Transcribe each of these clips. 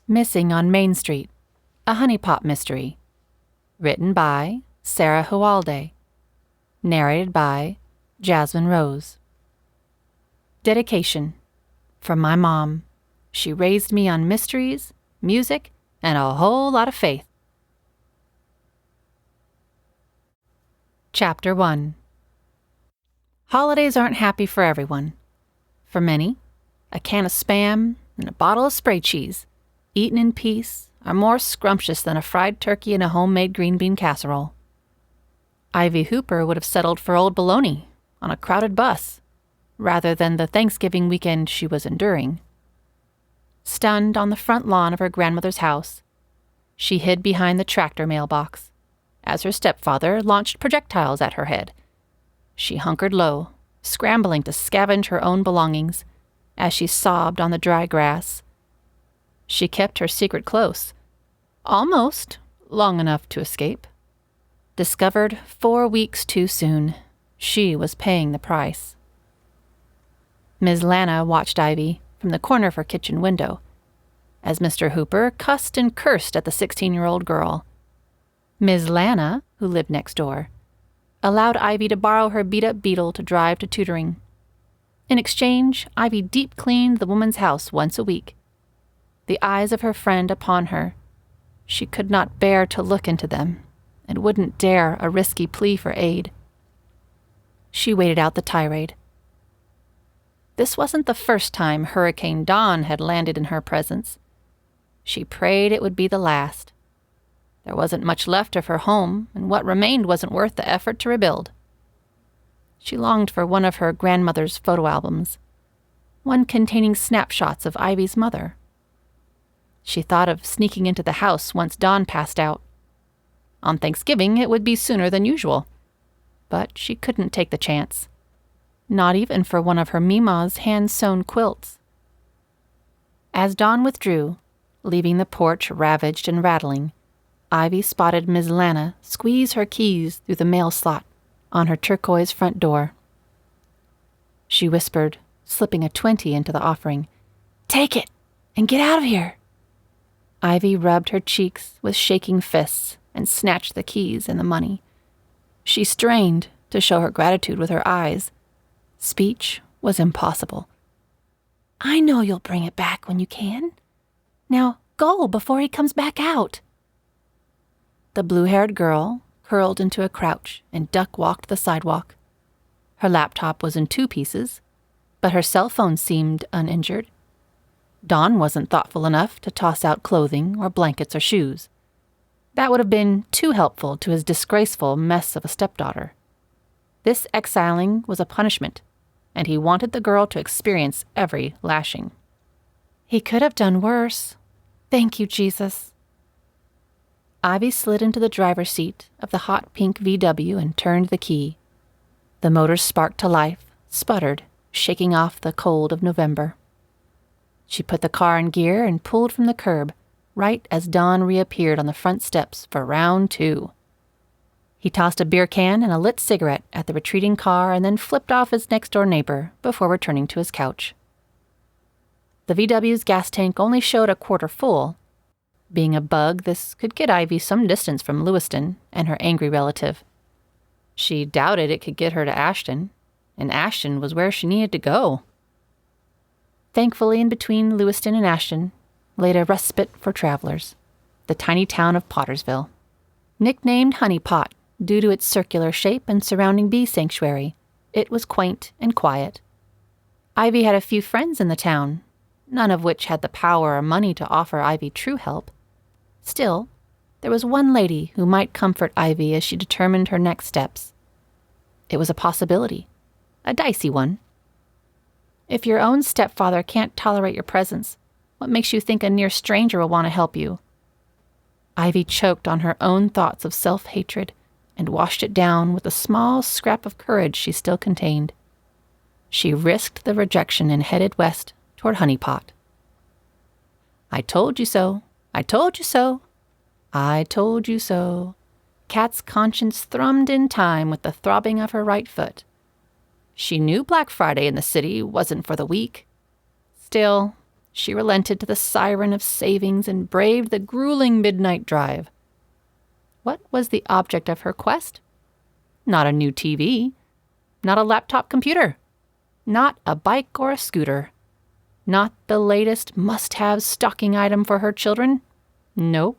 Missing on Main Street, a honeypot mystery. Written by Sarah Hualde. Narrated by Jasmine Rose. Dedication. From my mom. She raised me on mysteries, music, and a whole lot of faith. Chapter 1. Holidays aren't happy for everyone. For many, a can of Spam and a bottle of spray cheese, eaten in peace, are more scrumptious than a fried turkey and a homemade green bean casserole. Ivy Hooper would have settled for Old Bologna on a crowded bus, rather than the Thanksgiving weekend she was enduring. Stunned on the front lawn of her grandmother's house, she hid behind the tractor mailbox as her stepfather launched projectiles at her head. She hunkered low, scrambling to scavenge her own belongings as she sobbed on the dry grass. She kept her secret close, almost long enough to escape. Discovered 4 weeks too soon, she was paying the price. Ms. Lana watched Ivy from the corner of her kitchen window as Mr. Hooper cussed and cursed at the 16-year-old girl. Ms. Lana, who lived next door, allowed Ivy to borrow her beat-up Beetle to drive to tutoring. In exchange, Ivy deep-cleaned the woman's house once a week. The eyes of her friend upon her, she could not bear to look into them, and wouldn't dare a risky plea for aid. She waited out the tirade. This wasn't the first time Hurricane Dawn had landed in her presence. She prayed it would be the last. There wasn't much left of her home, and what remained wasn't worth the effort to rebuild. She longed for one of her grandmother's photo albums, one containing snapshots of Ivy's mother. She thought of sneaking into the house once Dawn passed out. On Thanksgiving, it would be sooner than usual, but she couldn't take the chance, not even for one of her Mima's hand-sewn quilts. As Dawn withdrew, leaving the porch ravaged and rattling, Ivy spotted Ms. Lana squeeze her keys through the mail slot on her turquoise front door. She whispered, slipping a 20 into the offering, "Take it, and get out of here." Ivy rubbed her cheeks with shaking fists and snatched the keys and the money. She strained to show her gratitude with her eyes. Speech was impossible. "I know you'll bring it back when you can. Now go before he comes back out." The blue-haired girl curled into a crouch and duck-walked the sidewalk. Her laptop was in 2 pieces, but her cell phone seemed uninjured. Dawn wasn't thoughtful enough to toss out clothing or blankets or shoes. That would have been too helpful to his disgraceful mess of a stepdaughter. This exiling was a punishment, and he wanted the girl to experience every lashing. He could have done worse. Thank you, Jesus. Ivy slid into the driver's seat of the hot pink VW and turned the key. The motor sparked to life, sputtered, shaking off the cold of November. She put the car in gear and pulled from the curb, right as Don reappeared on the front steps for round 2. He tossed a beer can and a lit cigarette at the retreating car and then flipped off his next-door neighbor before returning to his couch. The VW's gas tank only showed a quarter full. Being a bug, this could get Ivy some distance from Lewiston and her angry relative. She doubted it could get her to Ashton, and Ashton was where she needed to go. Thankfully, in between Lewiston and Ashton laid a respite for travelers, the tiny town of Pottersville. Nicknamed Honey Pot due to its circular shape and surrounding bee sanctuary, it was quaint and quiet. Ivy had a few friends in the town, none of which had the power or money to offer Ivy true help. Still, there was one lady who might comfort Ivy as she determined her next steps. It was a possibility, a dicey one. If your own stepfather can't tolerate your presence, what makes you think a near stranger will want to help you? Ivy choked on her own thoughts of self-hatred and washed it down with a small scrap of courage she still contained. She risked the rejection and headed west toward Honey Pot. "I told you so. I told you so. I told you so." Kat's conscience thrummed in time with the throbbing of her right foot. She knew Black Friday in the city wasn't for the weak. Still, She relented to the siren of savings and braved the grueling midnight drive. What was the object of her quest? Not a new TV. Not a laptop computer. Not a bike or a scooter. Not the latest must-have stocking item for her children. No.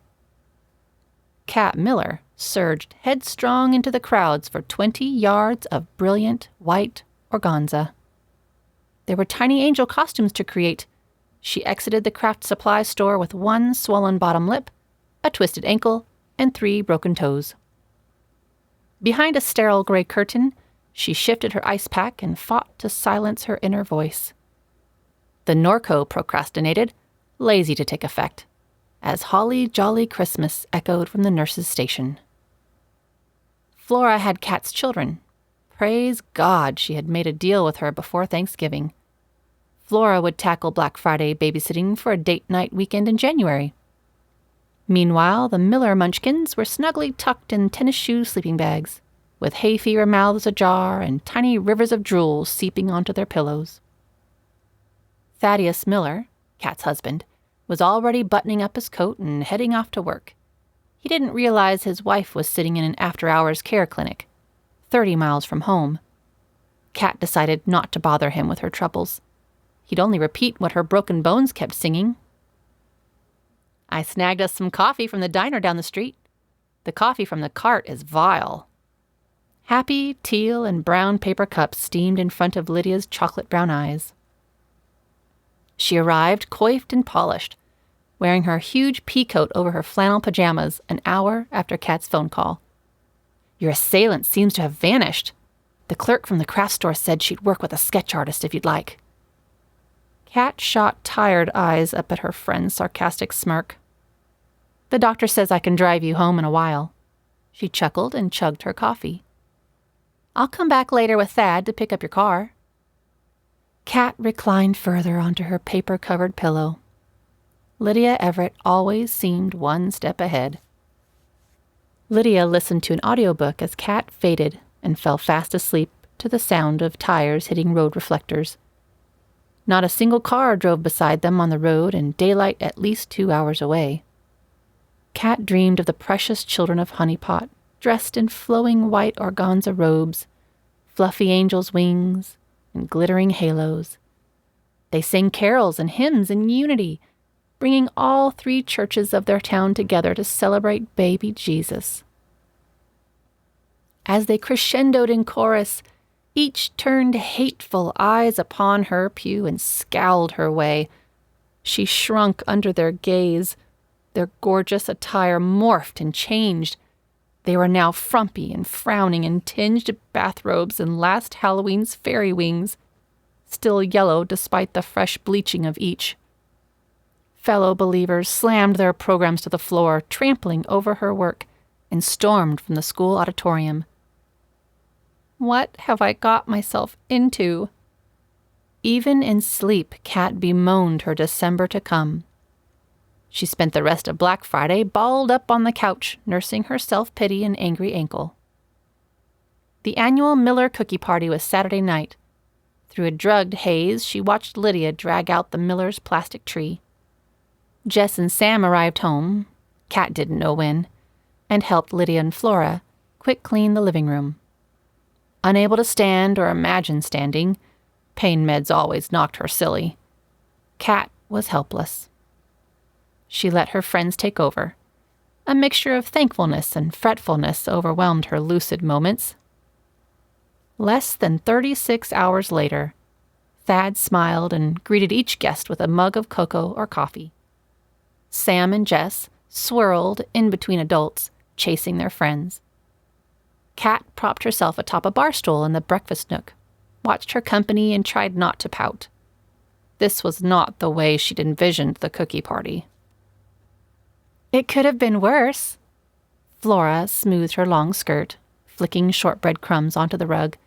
Kat Miller surged headstrong into the crowds for 20 yards of brilliant white organza. There were tiny angel costumes to create. She exited the craft supply store with one swollen bottom lip, a twisted ankle, and 3 broken toes. Behind a sterile gray curtain, she shifted her ice pack and fought to silence her inner voice. The Norco procrastinated, lazy to take effect, as Holly Jolly Christmas echoed from the nurse's station. Flora had Kat's children. Praise God she had made a deal with her before Thanksgiving. Flora would tackle Black Friday babysitting for a date night weekend in January. Meanwhile, the Miller munchkins were snugly tucked in tennis shoe sleeping bags, with hay fever mouths ajar and tiny rivers of drool seeping onto their pillows. Thaddeus Miller, Kat's husband, was already buttoning up his coat and heading off to work. He didn't realize his wife was sitting in an after-hours care clinic, 30 miles from home. Kat decided not to bother him with her troubles. He'd only repeat what her broken bones kept singing. I snagged us some coffee from the diner down the street. The coffee from the cart is vile. Happy teal and brown paper cups steamed in front of Lydia's chocolate brown eyes. She arrived coiffed and polished, wearing her huge pea coat over her flannel pajamas an hour after Kat's phone call. Your assailant seems to have vanished. The clerk from the craft store said she'd work with a sketch artist if you'd like. Kat shot tired eyes up at her friend's sarcastic smirk. The doctor says I can drive you home in a while. She chuckled and chugged her coffee. I'll come back later with Thad to pick up your car. Kat reclined further onto her paper-covered pillow. Lydia Everett always seemed one step ahead. Lydia listened to an audiobook as Kat faded and fell fast asleep to the sound of tires hitting road reflectors. Not a single car drove beside them on the road and daylight at least 2 hours away. Kat dreamed of the precious children of Honeypot, dressed in flowing white organza robes, fluffy angels' wings, and glittering halos. They sang carols and hymns in unity, bringing all 3 churches of their town together to celebrate baby Jesus. As they crescendoed in chorus, each turned hateful eyes upon her pew and scowled her way. She shrunk under their gaze. Their gorgeous attire morphed and changed. They were now frumpy and frowning in tinged bathrobes and last Halloween's fairy wings, still yellow despite the fresh bleaching of each. Fellow believers slammed their programs to the floor, trampling over her work, and stormed from the school auditorium. What have I got myself into? Even in sleep, Kat bemoaned her December to come. She spent the rest of Black Friday balled up on the couch, nursing her self-pity and angry ankle. The annual Miller cookie party was Saturday night. Through a drugged haze, she watched Lydia drag out the Miller's plastic tree. Jess and Sam arrived home, Kat didn't know when, and helped Lydia and Flora quick clean the living room. Unable to stand or imagine standing, pain meds always knocked her silly, Kat was helpless. She let her friends take over. A mixture of thankfulness and fretfulness overwhelmed her lucid moments. Less than 36 hours later, Thad smiled and greeted each guest with a mug of cocoa or coffee. Sam and Jess swirled in between adults, chasing their friends. Kat propped herself atop a bar stool in the breakfast nook, watched her company and tried not to pout. This was not the way she'd envisioned the cookie party. It could have been worse. Flora smoothed her long skirt, flicking shortbread crumbs onto the rug.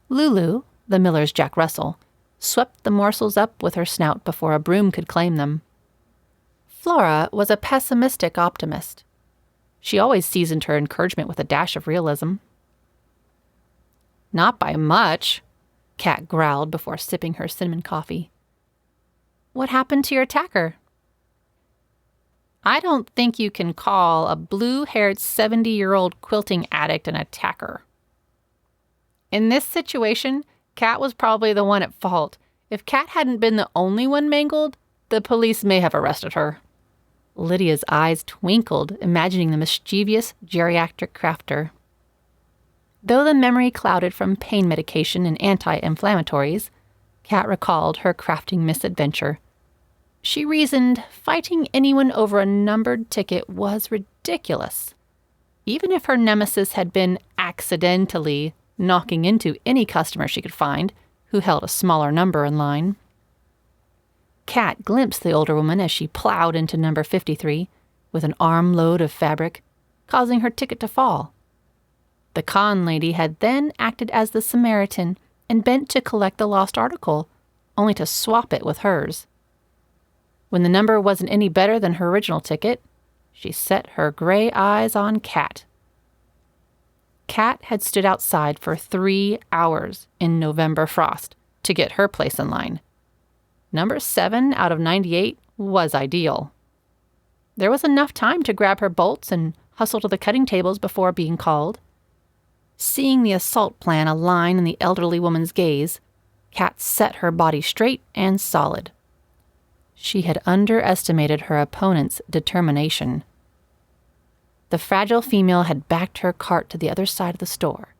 Lulu, the Miller's Jack Russell, swept the morsels up with her snout before a broom could claim them. Flora was a pessimistic optimist. She always seasoned her encouragement with a dash of realism. Not by much, Kat growled before sipping her cinnamon coffee. What happened to your attacker? I don't think you can call a blue-haired 70-year-old quilting addict an attacker. In this situation, Kat was probably the one at fault. If Kat hadn't been the only one mangled, the police may have arrested her. Lydia's eyes twinkled, imagining the mischievous geriatric crafter. Though the memory clouded from pain medication and anti-inflammatories, Kat recalled her crafting misadventure. She reasoned fighting anyone over a numbered ticket was ridiculous. Even if her nemesis had been accidentally knocking into any customer she could find who held a smaller number in line. Kat glimpsed the older woman as she plowed into number 53 with an armload of fabric, causing her ticket to fall. The con lady had then acted as the Samaritan and bent to collect the lost article, only to swap it with hers. When the number wasn't any better than her original ticket, she set her gray eyes on Kat. Kat had stood outside for 3 hours in November frost to get her place in line. Number 7 out of 98 was ideal. There was enough time to grab her bolts and hustle to the cutting tables before being called. Seeing the assault plan align in the elderly woman's gaze, Kat set her body straight and solid. She had underestimated her opponent's determination. The fragile female had backed her cart to the other side of the store,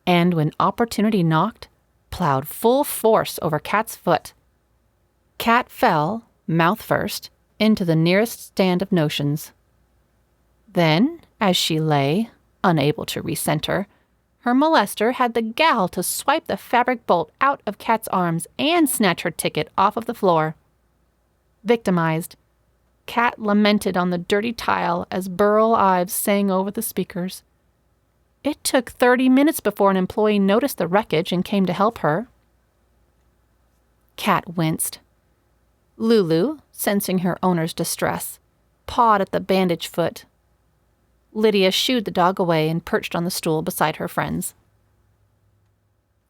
and when opportunity knocked, plowed full force over Kat's foot. Kat fell, mouth first, into the nearest stand of notions. Then, as she lay, unable to recenter, her molester had the gall to swipe the fabric bolt out of Kat's arms and snatch her ticket off of the floor. Victimized, Kat lamented on the dirty tile as Burl Ives sang over the speakers. It took 30 minutes before an employee noticed the wreckage and came to help her. Kat winced. Lulu, sensing her owner's distress, pawed at the bandaged foot. Lydia shooed the dog away and perched on the stool beside her friends.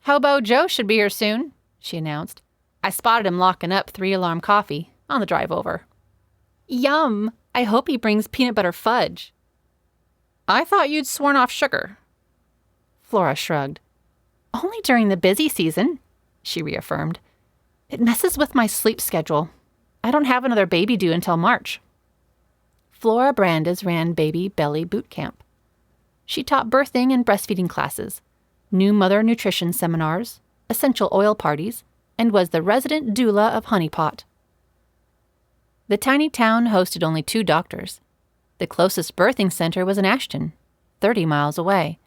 "Hobo Joe should be here soon," she announced. "I spotted him locking up 3 Alarm Coffee on the drive over." "Yum! I hope he brings peanut butter fudge." "I thought you'd sworn off sugar." Flora shrugged. "Only during the busy season," she reaffirmed. "It messes with my sleep schedule. I don't have another baby due until March." Flora Brandes ran Baby Belly Boot Camp. She taught birthing and breastfeeding classes, new mother nutrition seminars, essential oil parties, and was the resident doula of Honey Pot. The tiny town hosted only 2 doctors. The closest birthing center was in Ashton, 30 miles away.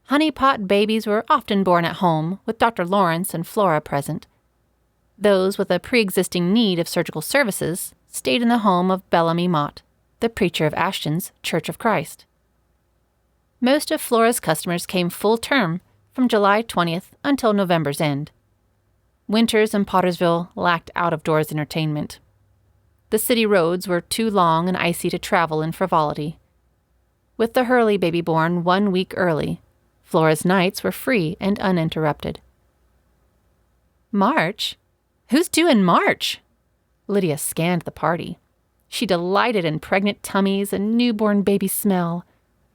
Honey Pot babies were often born at home, with Dr. Lawrence and Flora present. Those with a pre-existing need of surgical services stayed in the home of Bellamy Mott, the preacher of Ashton's Church of Christ. Most of Flora's customers came full term from July 20th until November's end. Winters in Pottersville lacked out-of-doors entertainment. The city roads were too long and icy to travel in frivolity. With the Hurley baby born 1 week early, Flora's nights were free and uninterrupted. March? Who's due in March? Lydia scanned the party. She delighted in pregnant tummies and newborn baby smell.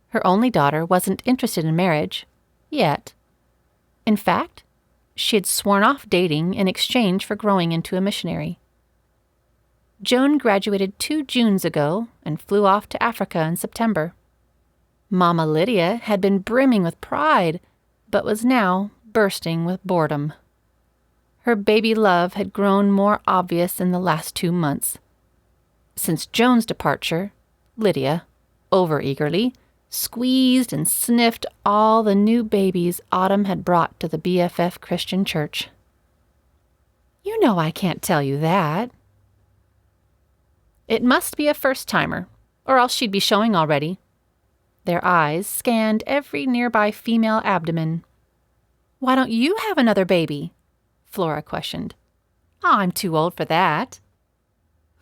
Her only daughter wasn't interested in marriage, yet. In fact, she had sworn off dating in exchange for growing into a missionary. Joan graduated 2 Junes ago and flew off to Africa in September. Mama Lydia had been brimming with pride, but was now bursting with boredom. Her baby love had grown more obvious in the last 2 months. Since Joan's departure, Lydia, overeagerly, squeezed and sniffed all the new babies Autumn had brought to the BFF Christian Church. "You know I can't tell you that." It must be a first-timer, or else she'd be showing already. Their eyes scanned every nearby female abdomen. "Why don't you have another baby?" Flora questioned. "Oh, I'm too old for that."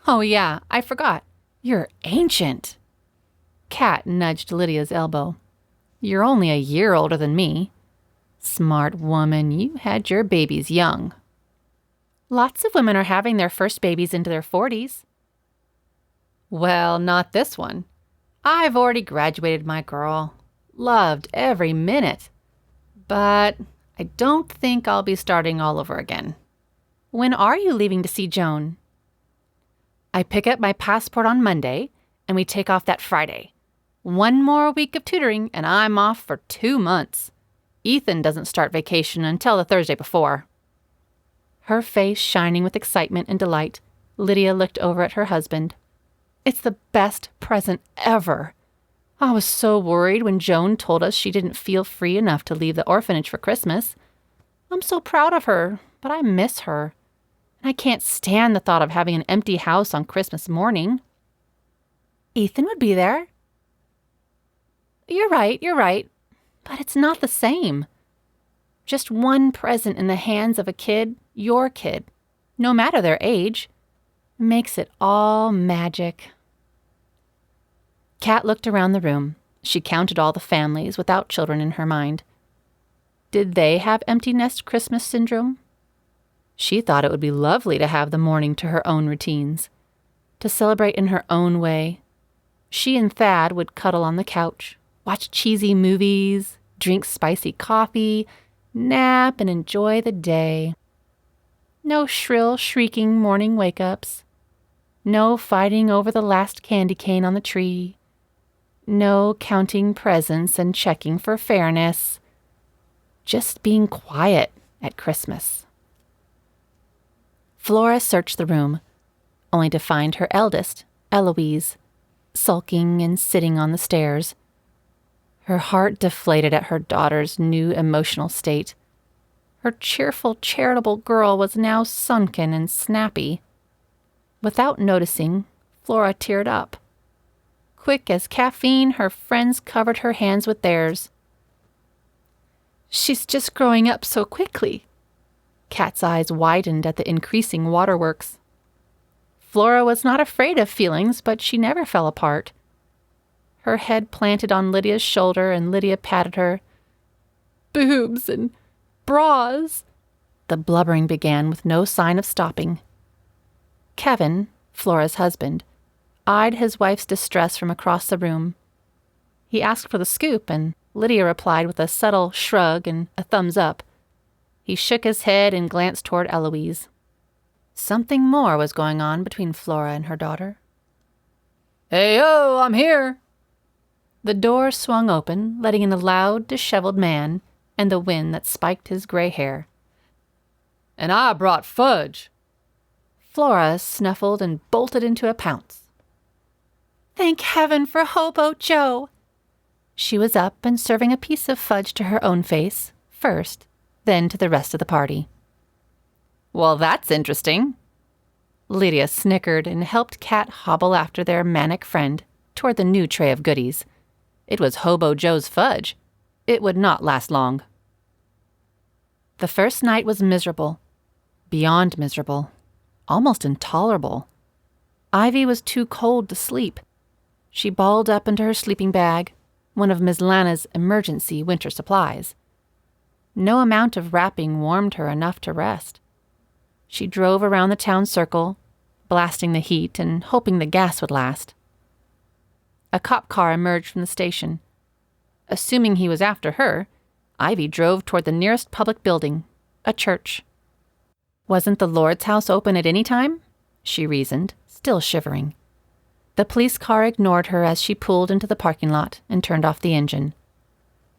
"Oh yeah, I forgot. You're ancient." Kat nudged Lydia's elbow. "You're only a year older than me. Smart woman, you had your babies young." Lots of women are having their first babies into their 40s. Well, not this one. I've already graduated my girl. Loved every minute. But I don't think I'll be starting all over again. When are you leaving to see Joan? I pick up my passport on Monday, and we take off that Friday. One more week of tutoring, and I'm off for 2 months. Ethan doesn't start vacation until the Thursday before. Her face shining with excitement and delight, Lydia looked over at her husband. It's the best present ever. I was so worried when Joan told us she didn't feel free enough to leave the orphanage for Christmas. I'm so proud of her, but I miss her. And I can't stand the thought of having an empty house on Christmas morning. Ethan would be there. You're right. But it's not the same. Just one present in the hands of a kid, your kid, no matter their age, makes it all magic. Kat looked around the room. She counted all the families without children in her mind. Did they have empty nest Christmas syndrome? She thought it would be lovely to have the morning to her own routines, to celebrate in her own way. She and Thad would cuddle on the couch, watch cheesy movies, drink spicy coffee, nap and enjoy the day. No shrill, shrieking morning wake-ups. No fighting over the last candy cane on the tree. No counting presents and checking for fairness. Just being quiet at Christmas. Flora searched the room, only to find her eldest, Eloise, sulking and sitting on the stairs. Her heart deflated at her daughter's new emotional state. Her cheerful, charitable girl was now sunken and snappy. Without noticing, Flora teared up. Quick as caffeine, her friends covered her hands with theirs. She's just growing up so quickly. Kat's eyes widened at the increasing waterworks. Flora was not afraid of feelings, but she never fell apart. Her head planted on Lydia's shoulder, and Lydia patted her. Boobs and bras. The blubbering began with no sign of stopping. Kevin, Flora's husband, eyed his wife's distress from across the room. He asked for the scoop, and Lydia replied with a subtle shrug and a thumbs up. He shook his head and glanced toward Eloise. Something more was going on between Flora and her daughter. "Hey-o, I'm here!" The door swung open, letting in a loud, disheveled man and the wind that spiked his gray hair. "And I brought fudge." Flora snuffled and bolted into a pounce. "Thank heaven for Hobo Joe!" She was up and serving a piece of fudge to her own face, first, then to the rest of the party. "Well, that's interesting." Lydia snickered and helped Kat hobble after their manic friend toward the new tray of goodies. It was Hobo Joe's fudge. It would not last long. The first night was miserable. Beyond miserable. Almost intolerable. Ivy was too cold to sleep. She balled up into her sleeping bag, one of Ms. Lana's emergency winter supplies. No amount of wrapping warmed her enough to rest. She drove around the town circle, blasting the heat and hoping the gas would last. A cop car emerged from the station. Assuming he was after her, Ivy drove toward the nearest public building, a church. Wasn't the Lord's house open at any time? She reasoned, still shivering. The police car ignored her as she pulled into the parking lot and turned off the engine.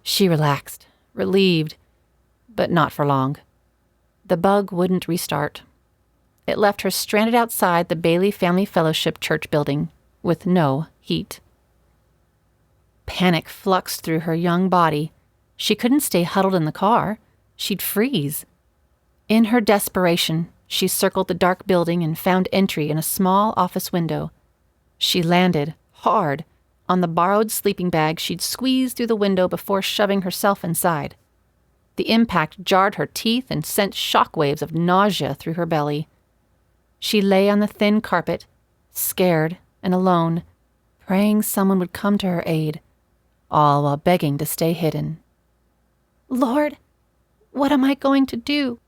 She relaxed, relieved, but not for long. The bug wouldn't restart. It left her stranded outside the Bailey Family Fellowship church building, with no heat. Panic fluxed through her young body. She couldn't stay huddled in the car. She'd freeze. In her desperation, she circled the dark building and found entry in a small office window. She landed, hard, on the borrowed sleeping bag she'd squeezed through the window before shoving herself inside. The impact jarred her teeth and sent shockwaves of nausea through her belly. She lay on the thin carpet, scared and alone, praying someone would come to her aid, all while begging to stay hidden. "Lord, what am I going to do?"